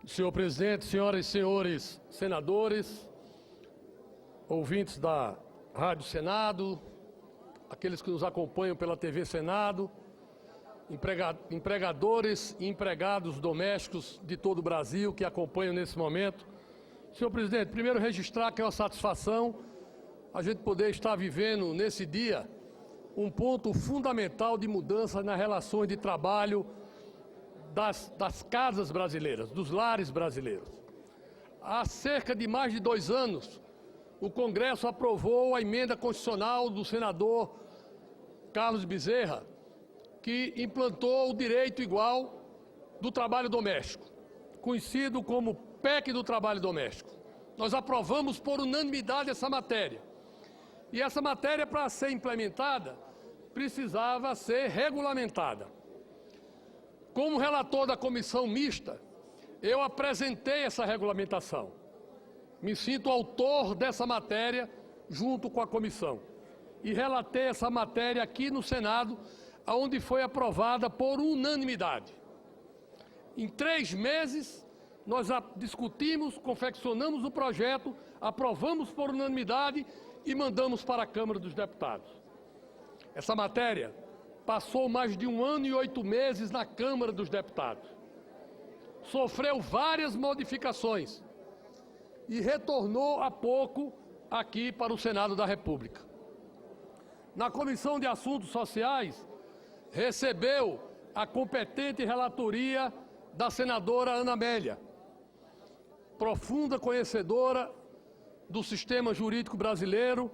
Senhor presidente, senhoras e senhores senadores, ouvintes da Rádio Senado, aqueles que nos acompanham pela TV Senado, empregadores e empregados domésticos de todo o Brasil que acompanham nesse momento. Senhor presidente, primeiro registrar que é uma satisfação a gente poder estar vivendo nesse dia um ponto fundamental de mudança nas relações de trabalho das casas brasileiras, dos lares brasileiros. Há cerca de mais de 2 anos, o Congresso aprovou a emenda constitucional do senador Carlos Bezerra, que implantou o direito igual do trabalho doméstico, conhecido como PEC do trabalho doméstico. Nós aprovamos por unanimidade essa matéria. E essa matéria, para ser implementada, precisava ser regulamentada. Como relator da comissão mista, eu apresentei essa regulamentação. Me sinto autor dessa matéria junto com a comissão. E relatei essa matéria aqui no Senado, onde foi aprovada por unanimidade. Em 3 meses, nós discutimos, confeccionamos o projeto, aprovamos por unanimidade e mandamos para a Câmara dos Deputados. Essa matéria passou mais de 1 ano e 8 meses na Câmara dos Deputados. Sofreu várias modificações e retornou há pouco aqui para o Senado da República. Na Comissão de Assuntos Sociais, recebeu a competente relatoria da senadora Ana Amélia, profunda conhecedora do sistema jurídico brasileiro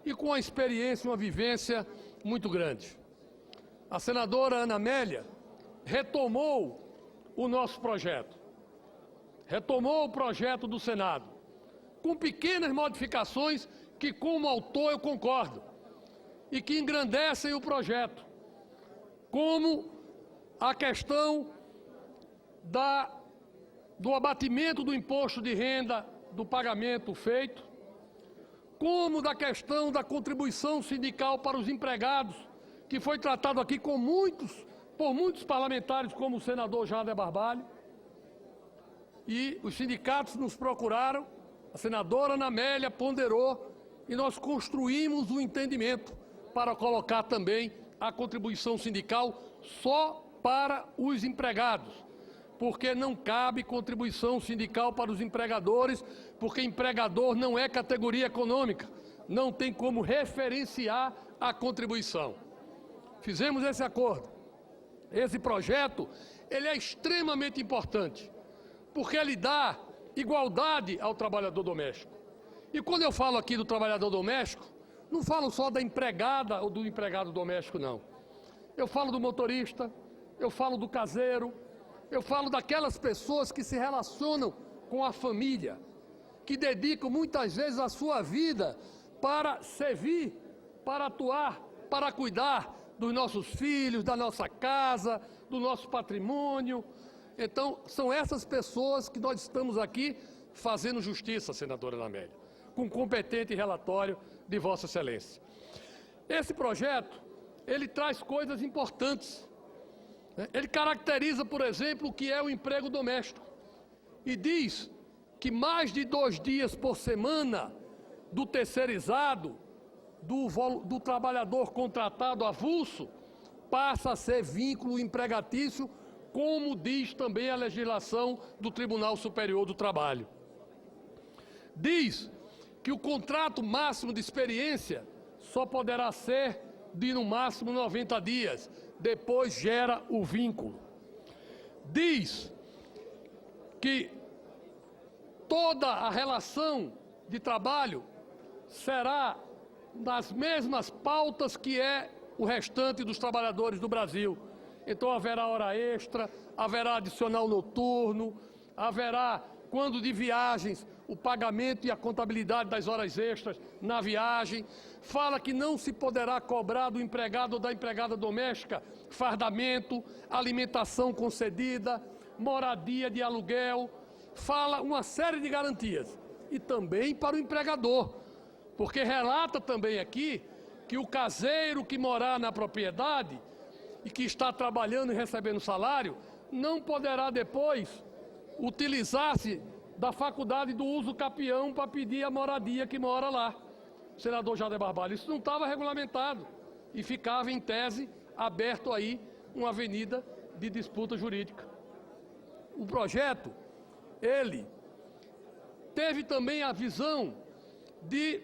e com uma experiência e uma vivência muito grande. A senadora Ana Amélia retomou o nosso projeto, retomou o projeto do Senado, com pequenas modificações que, como autor, eu concordo, e que engrandecem o projeto, como a questão do abatimento do imposto de renda do pagamento feito, como da questão da contribuição sindical para os empregados, que foi tratado aqui por muitos parlamentares, como o senador Jader Barbalho, e os sindicatos nos procuraram, a senadora Ana Amélia ponderou e nós construímos um entendimento para colocar também a contribuição sindical só para os empregados, porque não cabe contribuição sindical para os empregadores, porque empregador não é categoria econômica, não tem como referenciar a contribuição. Fizemos esse acordo. Esse projeto, ele é extremamente importante, porque ele dá igualdade ao trabalhador doméstico. E quando eu falo aqui do trabalhador doméstico, não falo só da empregada ou do empregado doméstico, não. Eu falo do motorista, eu falo do caseiro, eu falo daquelas pessoas que se relacionam com a família, que dedicam muitas vezes a sua vida para servir, para atuar, para cuidar dos nossos filhos, da nossa casa, do nosso patrimônio. Então, são essas pessoas que nós estamos aqui fazendo justiça, senadora Ana Amélia, com competente relatório de Vossa Excelência. Esse projeto, ele traz coisas importantes. Ele caracteriza, por exemplo, o que é o emprego doméstico e diz que mais de 2 dias por semana do terceirizado, do trabalhador contratado avulso, passa a ser vínculo empregatício, como diz também a legislação do Tribunal Superior do Trabalho. Diz que o contrato máximo de experiência só poderá ser de no máximo 90 dias, depois gera o vínculo. Diz que toda a relação de trabalho será nas mesmas pautas que é o restante dos trabalhadores do Brasil. Então haverá hora extra, haverá adicional noturno, haverá, quando de viagens, o pagamento e a contabilidade das horas extras na viagem. Fala que não se poderá cobrar do empregado ou da empregada doméstica fardamento, alimentação concedida, moradia de aluguel. Fala uma série de garantias. E também para o empregador, porque relata também aqui que o caseiro que morar na propriedade e que está trabalhando e recebendo salário não poderá depois utilizar-se da faculdade do uso capião para pedir a moradia que mora lá. Senador Jader Barbalho, isso não estava regulamentado e ficava, em tese, aberto aí uma avenida de disputa jurídica. O projeto, ele teve também a visão de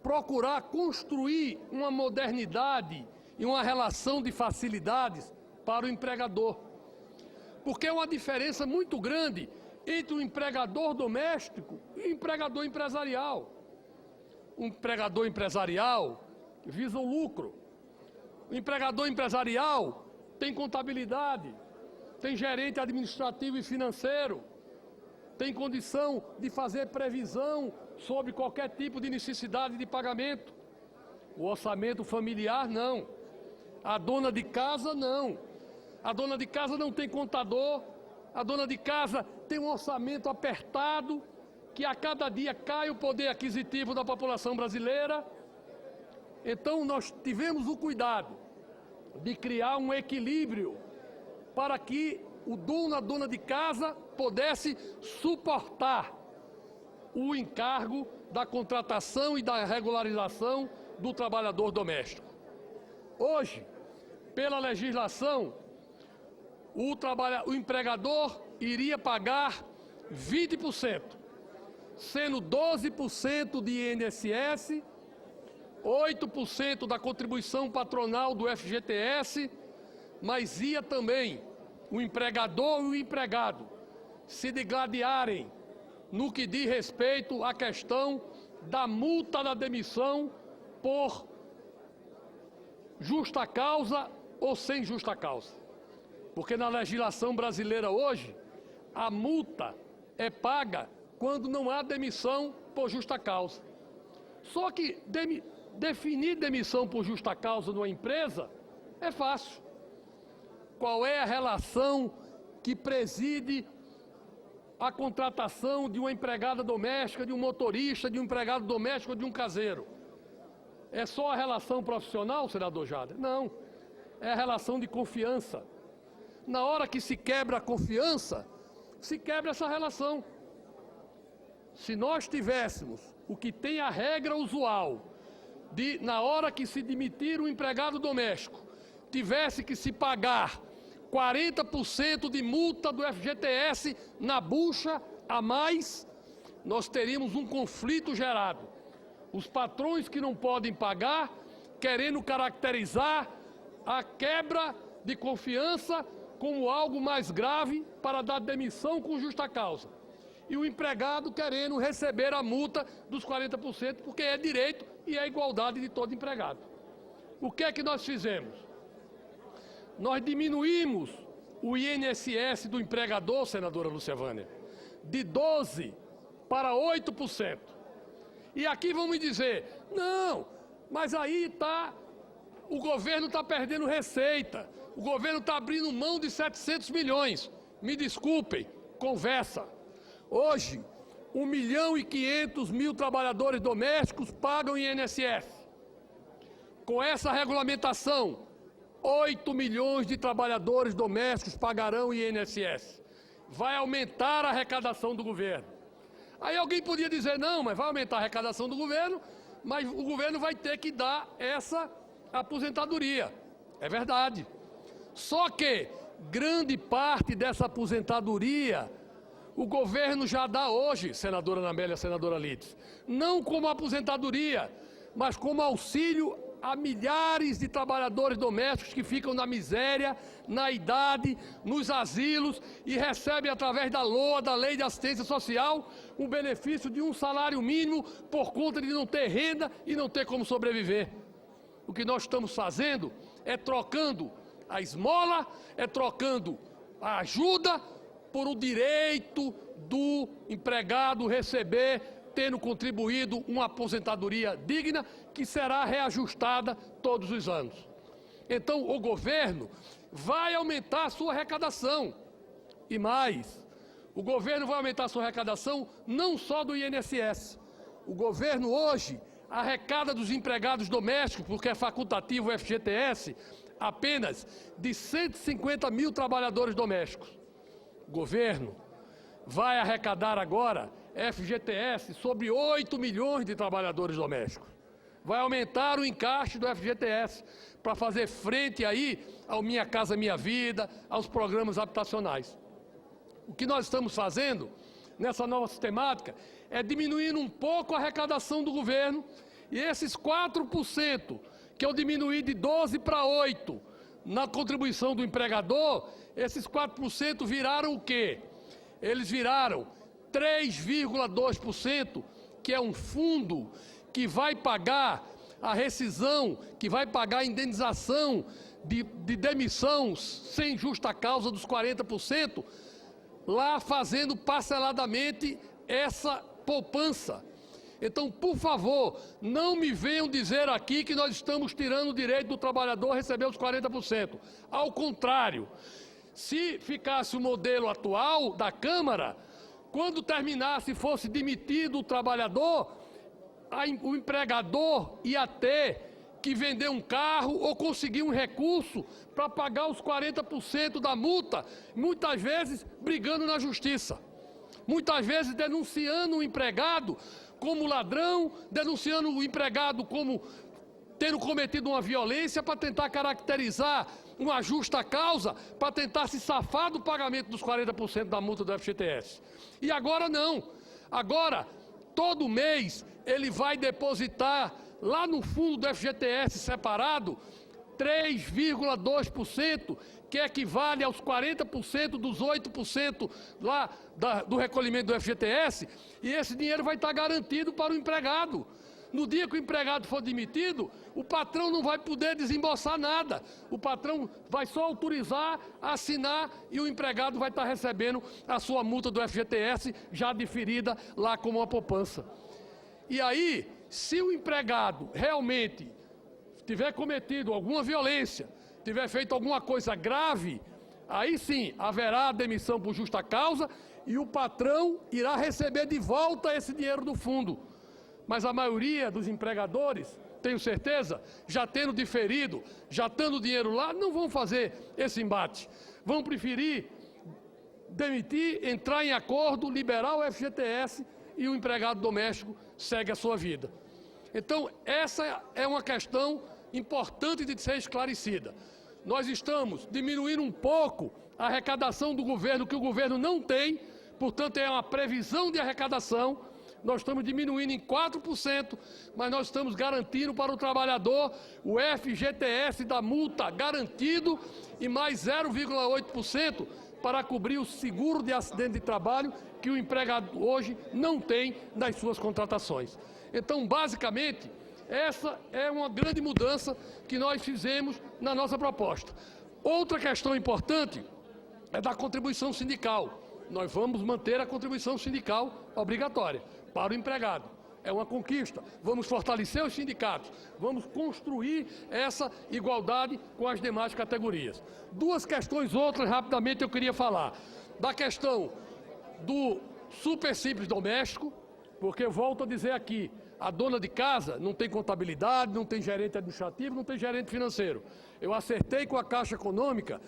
procurar construir uma modernidade e uma relação de facilidades para o empregador. Porque é uma diferença muito grande entre o empregador doméstico e o empregador empresarial. O empregador empresarial visa o lucro. O empregador empresarial tem contabilidade, tem gerente administrativo e financeiro, tem condição de fazer previsão sobre qualquer tipo de necessidade de pagamento. O orçamento familiar, não. A dona de casa, não. A dona de casa não tem contador, a dona de casa tem um orçamento apertado, que a cada dia cai o poder aquisitivo da população brasileira. Então nós tivemos o cuidado de criar um equilíbrio para que o dono, a dona de casa, pudesse suportar o encargo da contratação e da regularização do trabalhador doméstico. Hoje, pela legislação, o empregador iria pagar 20%, sendo 12% de INSS, 8% da contribuição patronal do FGTS, mas ia também o empregador e o empregado se digladiarem no que diz respeito à questão da multa da demissão por justa causa ou sem justa causa. Porque na legislação brasileira hoje, a multa é paga quando não há demissão por justa causa. Só que definir demissão por justa causa numa empresa é fácil. Qual é a relação que preside a contratação de uma empregada doméstica, de um motorista, de um empregado doméstico ou de um caseiro? É só a relação profissional, senador Jader? Não. É a relação de confiança. Na hora que se quebra a confiança, se quebra essa relação. Se nós tivéssemos o que tem a regra usual de, na hora que se demitir um empregado doméstico, tivesse que se pagar 40% de multa do FGTS na bucha a mais, nós teríamos um conflito gerado. Os patrões que não podem pagar, querendo caracterizar a quebra de confiança como algo mais grave para dar demissão com justa causa. E o empregado querendo receber a multa dos 40%, porque é direito e é igualdade de todo empregado. O que é que nós fizemos? Nós diminuímos o INSS do empregador, senadora Lúcia Vânia, de 12% para 8%. E aqui vão me dizer, não, mas aí o governo está perdendo receita, o governo está abrindo mão de 700 milhões. Me desculpem, conversa. Hoje, 1.500.000 trabalhadores domésticos pagam INSS. Com essa regulamentação, 8 milhões de trabalhadores domésticos pagarão INSS. Vai aumentar a arrecadação do governo. Aí alguém podia dizer, não, mas vai aumentar a arrecadação do governo, mas o governo vai ter que dar essa aposentadoria. É verdade. Só que grande parte dessa aposentadoria o governo já dá hoje, senadora Ana Amélia, senadora Lides, não como aposentadoria, mas como auxílio a milhares de trabalhadores domésticos que ficam na miséria, na idade, nos asilos e recebem através da LOA, da Lei de Assistência Social, um benefício de um salário mínimo por conta de não ter renda e não ter como sobreviver. O que nós estamos fazendo é trocando a esmola, é trocando a ajuda por o direito do empregado receber, tendo contribuído uma aposentadoria digna, que será reajustada todos os anos. Então, o governo vai aumentar a sua arrecadação. E mais, o governo vai aumentar a sua arrecadação não só do INSS. O governo hoje arrecada dos empregados domésticos, porque é facultativo o FGTS, apenas de 150 mil trabalhadores domésticos. O governo vai arrecadar agora FGTS sobre 8 milhões de trabalhadores domésticos. Vai aumentar o encaixe do FGTS para fazer frente aí ao Minha Casa Minha Vida, aos programas habitacionais. O que nós estamos fazendo nessa nova sistemática é diminuindo um pouco a arrecadação do governo, e esses 4% que eu diminuí de 12 para 8 na contribuição do empregador, esses 4% viraram o quê? Eles viraram 3,2%, que é um fundo que vai pagar a rescisão, que vai pagar a indenização de demissão sem justa causa dos 40%, lá fazendo parceladamente essa poupança. Então, por favor, não me venham dizer aqui que nós estamos tirando o direito do trabalhador a receber os 40%. Ao contrário, se ficasse o modelo atual da Câmara, quando terminasse e fosse demitido o trabalhador, o empregador ia ter que vender um carro ou conseguir um recurso para pagar os 40% da multa, muitas vezes brigando na justiça, muitas vezes denunciando o empregado como ladrão, denunciando o empregado como tendo cometido uma violência para tentar caracterizar uma justa causa, para tentar se safar do pagamento dos 40% da multa do FGTS. E agora não. Agora, todo mês, ele vai depositar lá no fundo do FGTS separado 3,2%, que equivale aos 40% dos 8% lá do recolhimento do FGTS, e esse dinheiro vai estar garantido para o empregado. No dia que o empregado for demitido, o patrão não vai poder desembolsar nada. O patrão vai só autorizar, assinar, e o empregado vai estar recebendo a sua multa do FGTS já diferida lá como uma poupança. E aí, se o empregado realmente tiver cometido alguma violência, tiver feito alguma coisa grave, aí sim haverá demissão por justa causa e o patrão irá receber de volta esse dinheiro do fundo. Mas a maioria dos empregadores, tenho certeza, já tendo diferido, já estando o dinheiro lá, não vão fazer esse embate. Vão preferir demitir, entrar em acordo, liberar o FGTS e o empregado doméstico segue a sua vida. Então, essa é uma questão importante de ser esclarecida. Nós estamos diminuindo um pouco a arrecadação do governo, que o governo não tem, portanto, é uma previsão de arrecadação. Nós estamos diminuindo em 4%, mas nós estamos garantindo para o trabalhador o FGTS da multa garantido e mais 0,8% para cobrir o seguro de acidente de trabalho que o empregado hoje não tem nas suas contratações. Então, basicamente, essa é uma grande mudança que nós fizemos na nossa proposta. Outra questão importante é da contribuição sindical. Nós vamos manter a contribuição sindical obrigatória para o empregado. É uma conquista. Vamos fortalecer os sindicatos. Vamos construir essa igualdade com as demais categorias. Duas questões outras, rapidamente, eu queria falar. Da questão do super simples doméstico, porque eu volto a dizer aqui, a dona de casa não tem contabilidade, não tem gerente administrativo, não tem gerente financeiro. Eu acertei com a Caixa Econômica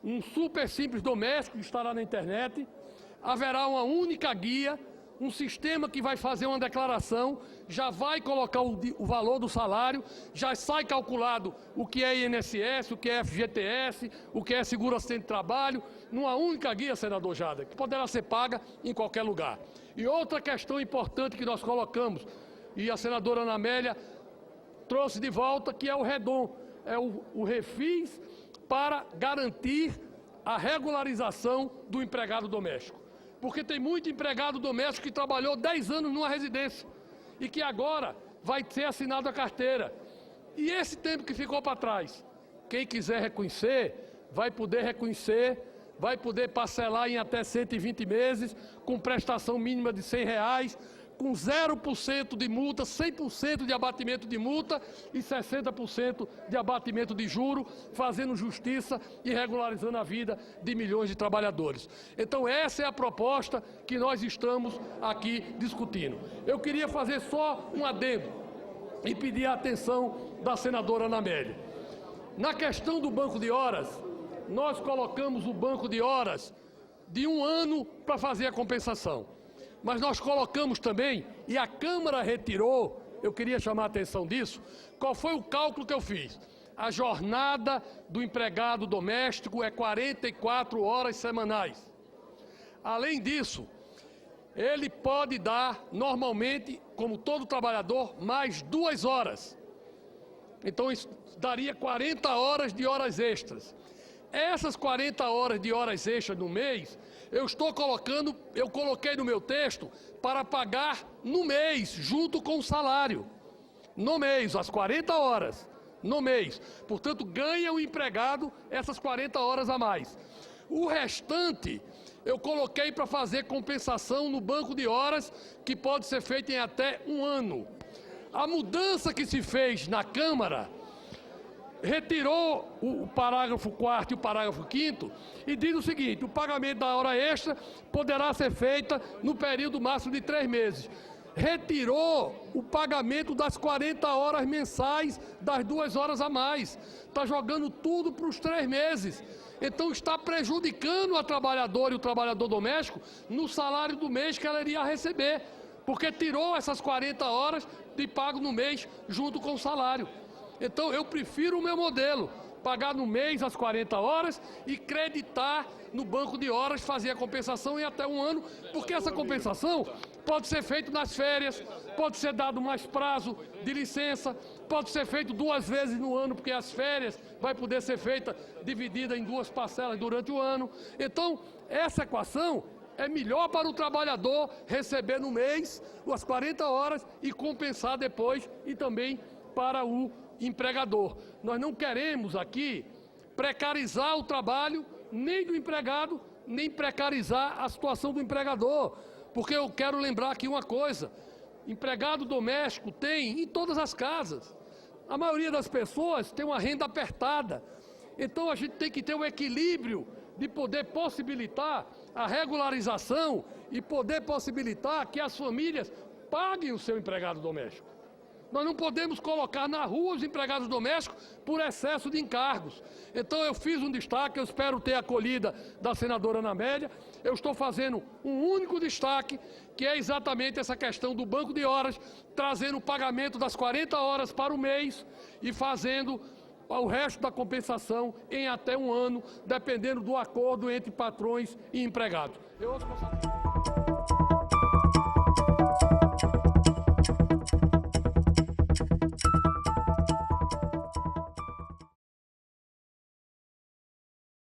um super simples doméstico que estará na internet. Haverá uma única guia, um sistema que vai fazer uma declaração, já vai colocar o valor do salário, já sai calculado o que é INSS, o que é FGTS, o que é seguro acidente de trabalho, numa única guia, senador Jada, que poderá ser paga em qualquer lugar. E outra questão importante que nós colocamos, e a senadora Ana Amélia trouxe de volta, que é o REDOM, é o refis para garantir a regularização do empregado doméstico. Porque tem muito empregado doméstico que trabalhou 10 anos numa residência e que agora vai ser assinado a carteira. E esse tempo que ficou para trás, quem quiser reconhecer, vai poder parcelar em até 120 meses, com prestação mínima de R$100, com 0% de multa, 100% de abatimento de multa e 60% de abatimento de juro, fazendo justiça e regularizando a vida de milhões de trabalhadores. Então, essa é a proposta que nós estamos aqui discutindo. Eu queria fazer só um adendo. e pedir a atenção da senadora Ana Amélia. Na questão do banco de horas, nós colocamos o banco de horas de 1 ano para fazer a compensação. Mas nós colocamos também, e a Câmara retirou, eu queria chamar a atenção disso, qual foi o cálculo que eu fiz? A jornada do empregado doméstico é 44 horas semanais. Além disso, ele pode dar, normalmente, como todo trabalhador, mais 2 horas. Então, isso daria 40 horas de horas extras. Essas 40 horas de horas extras no mês, eu coloquei no meu texto para pagar no mês, junto com o salário. No mês, as 40 horas, no mês. Portanto, ganha o empregado essas 40 horas a mais. O restante, eu coloquei para fazer compensação no banco de horas, que pode ser feita em até 1 ano. A mudança que se fez na Câmara retirou o parágrafo 4º e o parágrafo 5º e diz o seguinte: o pagamento da hora extra poderá ser feita no período máximo de 3 meses. Retirou o pagamento das 40 horas mensais, das 2 horas a mais. Está jogando tudo para os 3 meses. Então está prejudicando a trabalhadora e o trabalhador doméstico no salário do mês que ela iria receber, porque tirou essas 40 horas de pago no mês junto com o salário. Então eu prefiro o meu modelo, pagar no mês as 40 horas e creditar no banco de horas, fazer a compensação em até 1 ano, porque essa compensação pode ser feita nas férias, pode ser dado mais prazo de licença, pode ser feito 2 vezes no ano, porque as férias vai poder ser feita dividida em 2 parcelas durante o ano. Então, essa equação é melhor para o trabalhador receber no mês as 40 horas e compensar depois, e também para o empregador. Nós não queremos aqui precarizar o trabalho nem do empregado, nem precarizar a situação do empregador, porque eu quero lembrar aqui uma coisa: empregado doméstico tem em todas as casas. A maioria das pessoas tem uma renda apertada. Então a gente tem que ter um equilíbrio de poder possibilitar a regularização e poder possibilitar que as famílias paguem o seu empregado doméstico. Nós não podemos colocar na rua os empregados domésticos por excesso de encargos. Então eu fiz um destaque, eu espero ter acolhida da senadora Ana Amélia. Eu estou fazendo um único destaque, que é exatamente essa questão do banco de horas, trazendo o pagamento das 40 horas para o mês e fazendo o resto da compensação em até 1 ano, dependendo do acordo entre patrões e empregados.